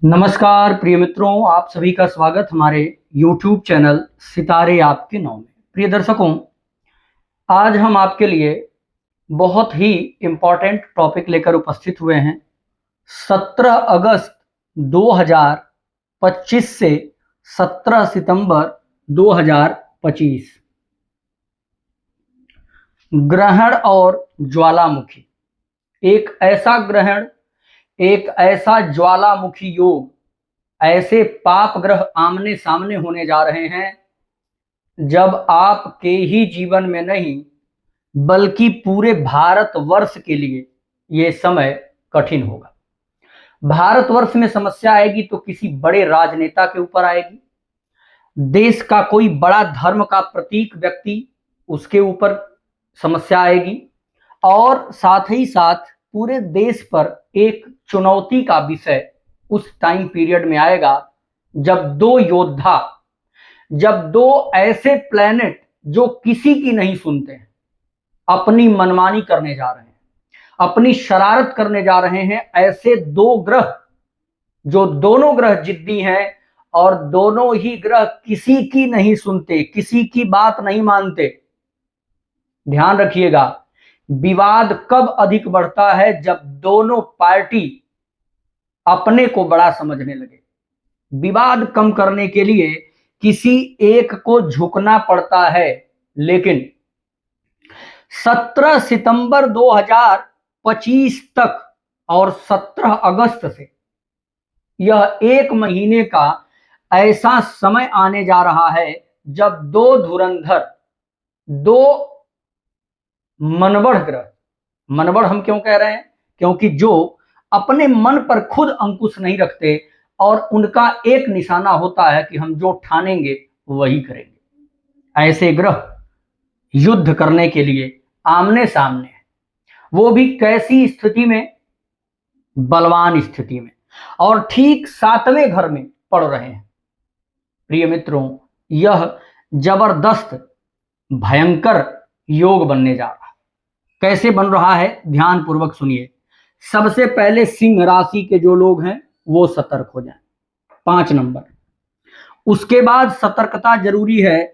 नमस्कार प्रिय मित्रों, आप सभी का स्वागत हमारे YouTube चैनल सितारे आपके नाम में। प्रिय दर्शकों, आज हम आपके लिए बहुत ही इम्पोर्टेंट टॉपिक लेकर उपस्थित हुए हैं। 17 अगस्त 2025 से 17 सितंबर 2025 ग्रहण और ज्वालामुखी। एक ऐसा ग्रहण, एक ऐसा ज्वालामुखी योग, ऐसे पाप ग्रह आमने सामने होने जा रहे हैं जब आपके ही जीवन में नहीं बल्कि पूरे भारतवर्ष के लिए ये समय कठिन होगा। भारतवर्ष में समस्या आएगी तो किसी बड़े राजनेता के ऊपर आएगी। देश का कोई बड़ा धर्म का प्रतीक व्यक्ति, उसके ऊपर समस्या आएगी। और साथ ही साथ पूरे देश पर एक चुनौती का विषय उस टाइम पीरियड में आएगा जब दो योद्धा, जब दो ऐसे प्लेनेट जो किसी की नहीं सुनते हैं, अपनी मनमानी करने जा रहे हैं, अपनी शरारत करने जा रहे हैं। ऐसे दो ग्रह, जो दोनों ग्रह जिद्दी हैं और दोनों ही ग्रह किसी की नहीं सुनते, किसी की बात नहीं मानते। ध्यान रखिएगा, विवाद कब अधिक बढ़ता है? जब दोनों पार्टी अपने को बड़ा समझने लगे। विवाद कम करने के लिए किसी एक को झुकना पड़ता है, लेकिन 17 सितंबर 2025 तक और 17 अगस्त से यह एक महीने का ऐसा समय आने जा रहा है जब दो धुरंधर, दो मनबढ़ ग्रह, मनबढ़ हम क्यों कह रहे हैं? क्योंकि जो अपने मन पर खुद अंकुश नहीं रखते और उनका एक निशाना होता है कि हम जो ठानेंगे वही करेंगे। ऐसे ग्रह युद्ध करने के लिए आमने सामने है। वो भी कैसी स्थिति में? बलवान स्थिति में, और ठीक 7वें घर में पड़ रहे हैं। प्रिय मित्रों, यह जबरदस्त भयंकर योग बनने जा रहा है। कैसे बन रहा है, ध्यान पूर्वक सुनिए। सबसे पहले सिंह राशि के जो लोग हैं वो सतर्क हो जाएं, 5 नंबर। उसके बाद सतर्कता जरूरी है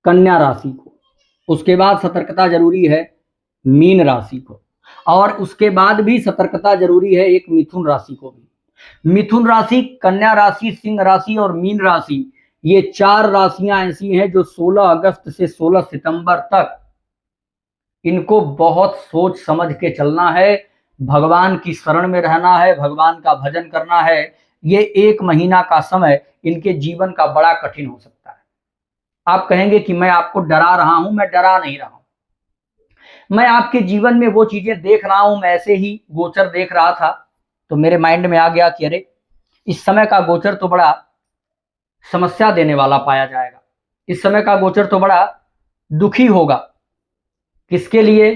कन्या राशि को, उसके बाद सतर्कता जरूरी है मीन राशि को, और उसके बाद भी सतर्कता जरूरी है एक मिथुन राशि को भी। मिथुन राशि, कन्या राशि, सिंह राशि और मीन राशि, ये 4 राशियां ऐसी हैं जो 16 अगस्त से 16 सितंबर तक इनको बहुत सोच समझ के चलना है, भगवान की शरण में रहना है, भगवान का भजन करना है। ये एक महीना का समय इनके जीवन का बड़ा कठिन हो सकता है। आप कहेंगे कि मैं आपको डरा रहा हूं, मैं डरा नहीं रहा हूं। मैं आपके जीवन में वो चीजें देख रहा हूं। मैं ऐसे ही गोचर देख रहा था तो मेरे माइंड में आ गया कि अरे, इस समय का गोचर तो बड़ा समस्या देने वाला पाया जाएगा। इस समय का गोचर तो बड़ा दुखी होगा। किसके लिए?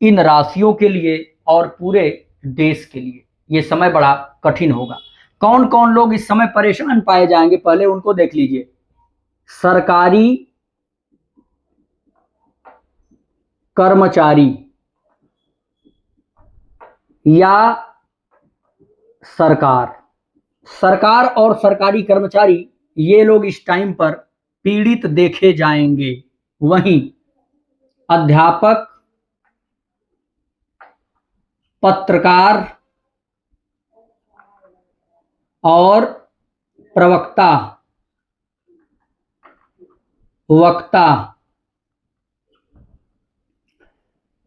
इन राशियों के लिए और पूरे देश के लिए ये समय बड़ा कठिन होगा। कौन कौन लोग इस समय परेशान पाए जाएंगे, पहले उनको देख लीजिए। सरकारी कर्मचारी या सरकार, सरकार और सरकारी कर्मचारी, ये लोग इस टाइम पर पीड़ित देखे जाएंगे। वहीं अध्यापक, पत्रकार और प्रवक्ता, वक्ता,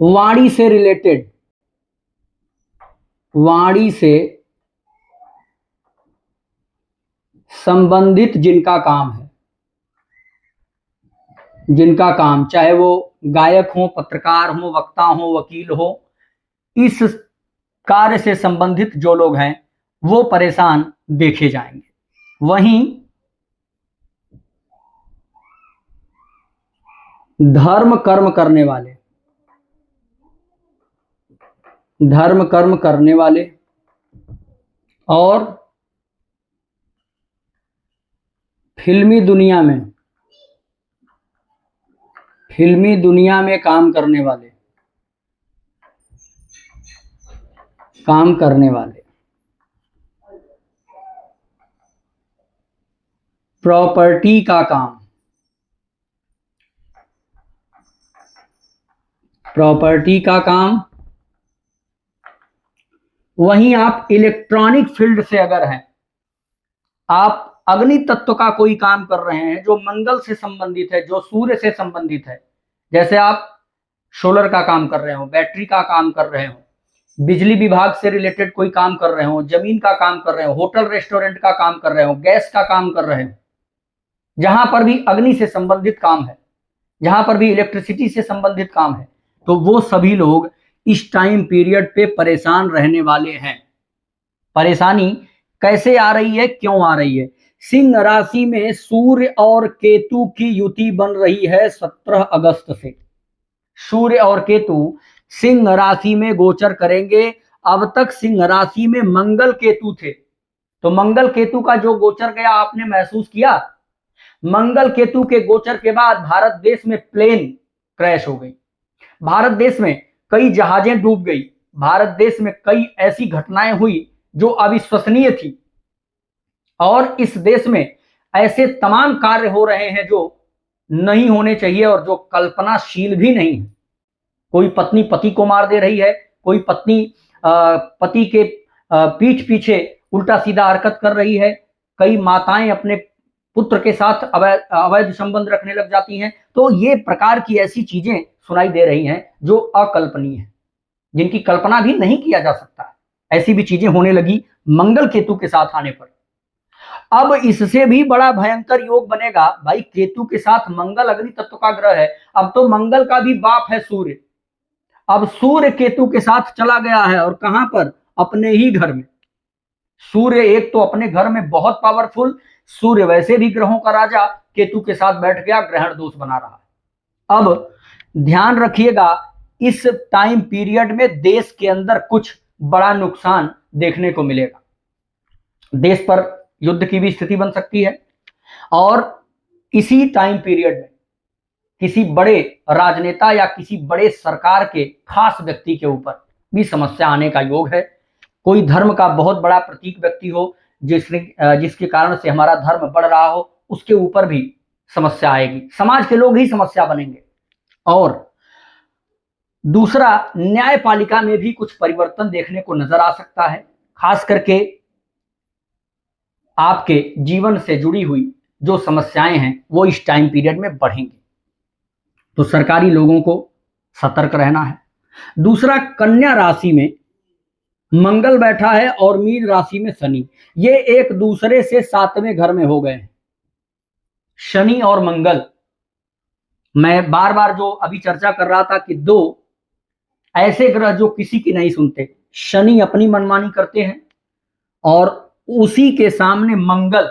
वाणी से रिलेटेड, वाणी से संबंधित जिनका काम है, जिनका काम, चाहे वो गायक हो, पत्रकार हो, वक्ता हो, वकील हो, इस कार्य से संबंधित जो लोग हैं वो परेशान देखे जाएंगे। वहीं धर्म कर्म करने वाले, धर्म कर्म करने वाले और फिल्मी दुनिया में, फिल्मी दुनिया में काम करने वाले, काम करने वाले, प्रॉपर्टी का काम, प्रॉपर्टी का काम। वहीं आप इलेक्ट्रॉनिक फील्ड से अगर हैं, आप अग्नि तत्व का कोई काम कर रहे हैं जो मंगल से संबंधित है, जो सूर्य से संबंधित है, जैसे आप सोलर का काम कर रहे हो, बैटरी का काम कर रहे हो, बिजली विभाग से रिलेटेड कोई काम कर रहे हो, जमीन का काम कर रहे हो, होटल रेस्टोरेंट का काम कर रहे हो, गैस का काम कर रहे हो, जहां पर भी अग्नि से संबंधित काम है, जहां पर भी इलेक्ट्रिसिटी से संबंधित काम है, तो वो सभी लोग इस टाइम पीरियड पे परेशान रहने वाले हैं। परेशानी कैसे आ रही है, क्यों आ रही है? सिंह राशि में सूर्य और केतु की युति बन रही है 17 अगस्त से। सूर्य और केतु सिंह राशि में गोचर करेंगे। अब तक सिंह राशि में मंगल केतु थे, तो मंगल केतु का जो गोचर गया आपने महसूस किया। मंगल केतु के गोचर के बाद भारत देश में प्लेन क्रैश हो गई, भारत देश में कई जहाजें डूब गई, भारत देश में कई ऐसी घटनाएं हुई जो अविश्वसनीय थी, और इस देश में ऐसे तमाम कार्य हो रहे हैं जो नहीं होने चाहिए और जो कल्पनाशील भी नहीं है। कोई पत्नी पति को मार दे रही है, कोई पत्नी पति के पीठ पीछे उल्टा सीधा हरकत कर रही है, कई माताएं अपने पुत्र के साथ अवैध संबंध रखने लग जाती हैं। तो ये प्रकार की ऐसी चीजें सुनाई दे रही हैं जो अकल्पनीय है, जिनकी कल्पना भी नहीं किया जा सकता है। ऐसी भी चीजें होने लगी मंगल केतु के साथ आने पर। अब इससे भी बड़ा भयंकर योग बनेगा भाई, केतु के साथ मंगल अग्नि तत्व का ग्रह है, अब तो मंगल का भी बाप है सूर्य। अब सूर्य केतु के साथ चला गया है, और कहां पर? अपने ही घर में। सूर्य एक तो अपने घर में बहुत पावरफुल, सूर्य वैसे भी ग्रहों का राजा, केतु के साथ बैठ गया, ग्रहण दोष बना रहा है। अब ध्यान रखिएगा, इस टाइम पीरियड में देश के अंदर कुछ बड़ा नुकसान देखने को मिलेगा। देश पर युद्ध की भी स्थिति बन सकती है, और इसी टाइम पीरियड में किसी बड़े राजनेता या किसी बड़े सरकार के खास व्यक्ति के ऊपर भी समस्या आने का योग है। कोई धर्म का बहुत बड़ा प्रतीक व्यक्ति हो, जिसके कारण से हमारा धर्म बढ़ रहा हो, उसके ऊपर भी समस्या आएगी, समाज के लोग ही समस्या बनेंगे। और दूसरा, न्यायपालिका में भी कुछ परिवर्तन देखने को नजर आ सकता है, खास करके आपके जीवन से जुड़ी हुई जो समस्याएं हैं वो इस टाइम पीरियड में बढ़ेंगी, तो सरकारी लोगों को सतर्क रहना है। दूसरा, कन्या राशि में मंगल बैठा है और मीन राशि में शनि, ये एक दूसरे से 7वें घर में हो गए हैं। शनि और मंगल, मैं बार बार जो अभी चर्चा कर रहा था कि दो ऐसे ग्रह जो किसी की नहीं सुनते। शनि अपनी मनमानी करते हैं, और उसी के सामने मंगल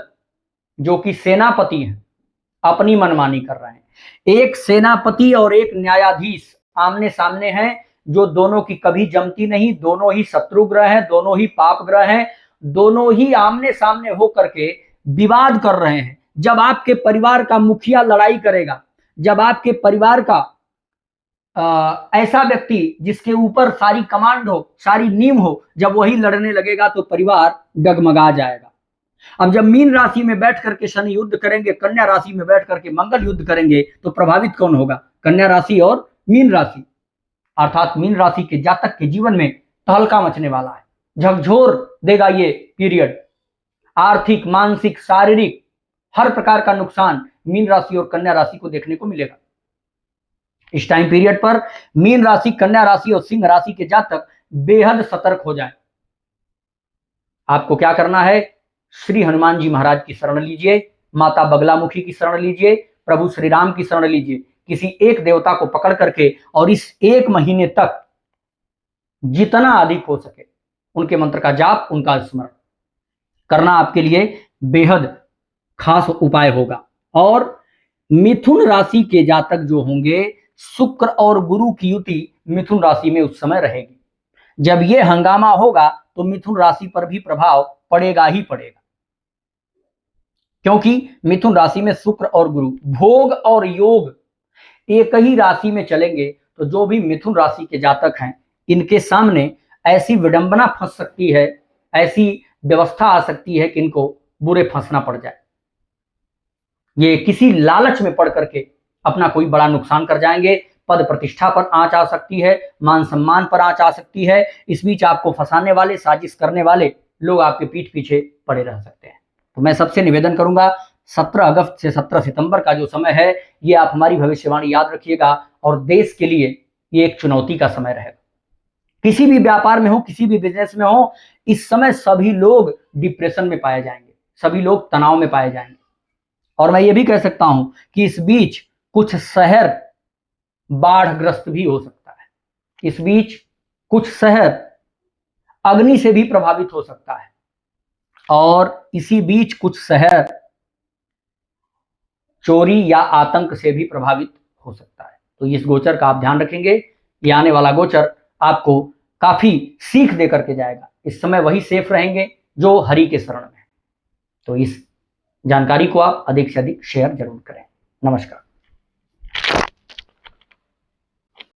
जो कि सेनापति हैं अपनी मनमानी कर रहे हैं। एक सेनापति और एक न्यायाधीश आमने सामने हैं, जो दोनों की कभी जमती नहीं, दोनों ही शत्रु ग्रह हैं, दोनों ही पाप ग्रह हैं, दोनों ही आमने सामने होकर के विवाद कर रहे हैं। जब आपके परिवार का मुखिया लड़ाई करेगा, जब आपके परिवार का ऐसा व्यक्ति जिसके ऊपर सारी कमांड हो, सारी नींव हो, जब वही लड़ने लगेगा तो परिवार डगमगा जाएगा। अब जब मीन राशि में बैठ करके शनि युद्ध करेंगे, कन्या राशि में बैठ करके मंगल युद्ध करेंगे, तो प्रभावित कौन होगा? कन्या राशि और मीन राशि, अर्थात मीन राशि के जातक के जीवन में तहलका मचने वाला है, झकझोर देगा ये पीरियड। आर्थिक, मानसिक, शारीरिक हर प्रकार का नुकसान मीन राशि और कन्या राशि को देखने को मिलेगा। इस टाइम पीरियड पर मीन राशि, कन्या राशि और सिंह राशि के जातक बेहद सतर्क हो जाएं। आपको क्या करना है? श्री हनुमान जी महाराज की शरण लीजिए, माता बगलामुखी की शरण लीजिए, प्रभु श्री राम की शरण लीजिए, किसी एक देवता को पकड़ करके, और इस 1 महीने तक जितना अधिक हो सके उनके मंत्र का जाप, उनका स्मरण करना आपके लिए बेहद खास उपाय होगा। और मिथुन राशि के जातक जो होंगे, शुक्र और गुरु की युति मिथुन राशि में उस समय रहेगी। जब ये हंगामा होगा तो मिथुन राशि पर भी प्रभाव पड़ेगा ही पड़ेगा, क्योंकि मिथुन राशि में शुक्र और गुरु, भोग और योग एक ही राशि में चलेंगे, तो जो भी मिथुन राशि के जातक हैं, इनके सामने ऐसी विडंबना फंस सकती है, ऐसी व्यवस्था आ सकती है कि इनको बुरे फंसना पड़ जाए। ये किसी लालच में पड़ करके अपना कोई बड़ा नुकसान कर जाएंगे। पद प्रतिष्ठा पर आंच आ सकती है, मान सम्मान पर आंच आ सकती है। इस बीच आपको फंसाने वाले, साजिश करने वाले लोग आपके पीठ पीछे पड़े रह सकते हैं। तो मैं सबसे निवेदन करूंगा, 17 अगस्त से 17 सितंबर का जो समय है, ये आप हमारी भविष्यवाणी याद रखिएगा, और देश के लिए ये एक चुनौती का समय रहेगा। किसी भी व्यापार में हो, किसी भी बिजनेस में हो, इस समय सभी लोग डिप्रेशन में पाए जाएंगे, सभी लोग तनाव में पाए जाएंगे। और मैं ये भी कह सकता हूं कि इस बीच कुछ शहर बाढ़ग्रस्त भी हो सकता है, इस बीच कुछ शहर अग्नि से भी प्रभावित हो सकता है, और इसी बीच कुछ शहर चोरी या आतंक से भी प्रभावित हो सकता है। तो इस गोचर का आप ध्यान रखेंगे। ये आने वाला गोचर आपको काफी सीख दे करके जाएगा। इस समय वही सेफ रहेंगे जो हरि के शरण में। तो इस जानकारी को आप अधिक से अधिक शेयर जरूर करें। नमस्कार।